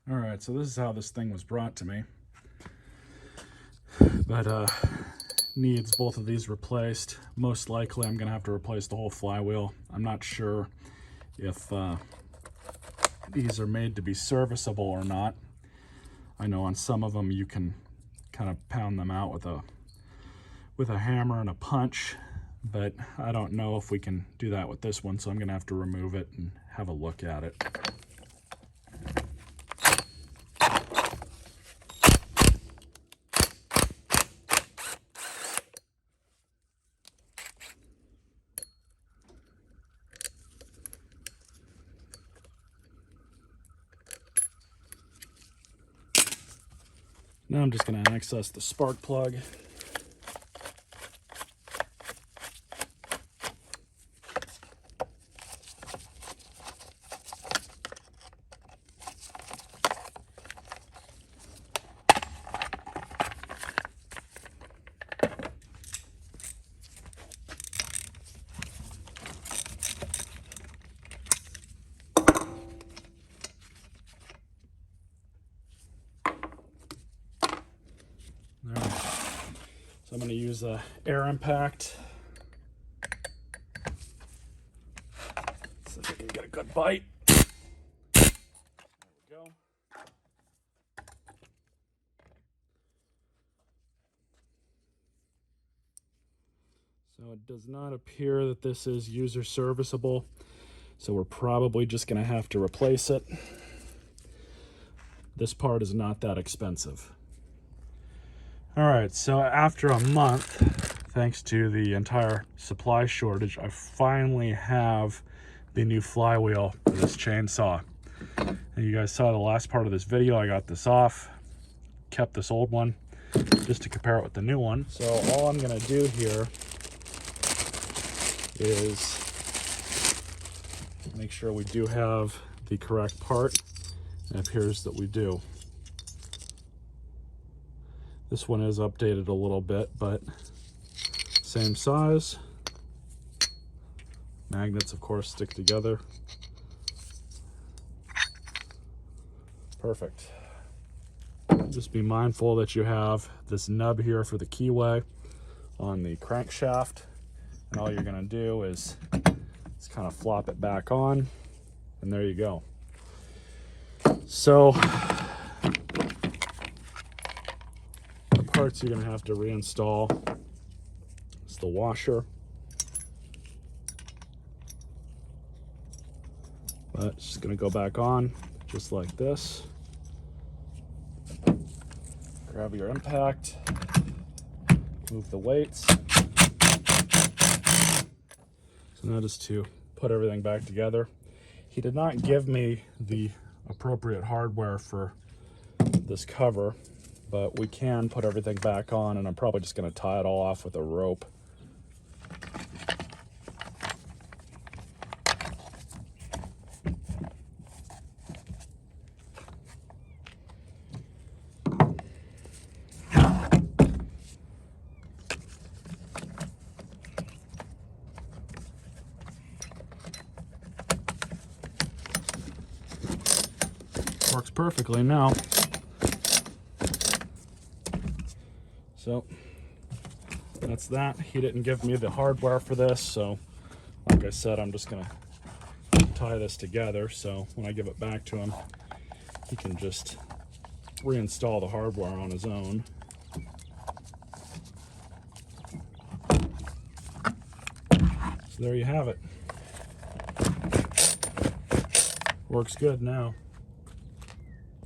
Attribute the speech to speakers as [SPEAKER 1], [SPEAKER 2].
[SPEAKER 1] All right, so this is how this thing was brought to me. But needs both of these replaced. Most likely I'm gonna have to replace the whole flywheel. I'm not sure if these are made to be serviceable or not. I know on some of them you can kind of pound them out with a hammer and a punch, but I don't know if we can do that with this one, so I'm gonna have to remove it and have a look at it. Now I'm just going to access the spark plug. All right. So I'm going to use a air impact. See if I can get a good bite. There we go. So it does not appear that this is user serviceable, so we're probably just going to have to replace it. This part is not that expensive. All right, so after a month, thanks to the entire supply shortage, I finally have the new flywheel for this chainsaw. And you guys saw the last part of this video, I got this off, kept this old one just to compare it with the new one. So all I'm gonna do here is make sure we do have the correct part, and it appears that we do. This one is updated a little bit, but same size. Magnets, of course, stick together. Perfect. Just be mindful that you have this nub here for the keyway on the crankshaft. And all you're gonna do is just kind of flop it back on, and there you go. So, parts you're going to have to reinstall is the washer, but it's just going to go back on just like this. Grab your impact, move the weights. So now just to put everything back together. He did not give me the appropriate hardware for this cover, but we can put everything back on, and I'm probably just going to tie it all off with a rope. Works perfectly now. So that's that. He didn't give me the hardware for this, so like I said, I'm just gonna tie this together, so when I give it back to him, he can just reinstall the hardware on his own. So there you have it. Works good now.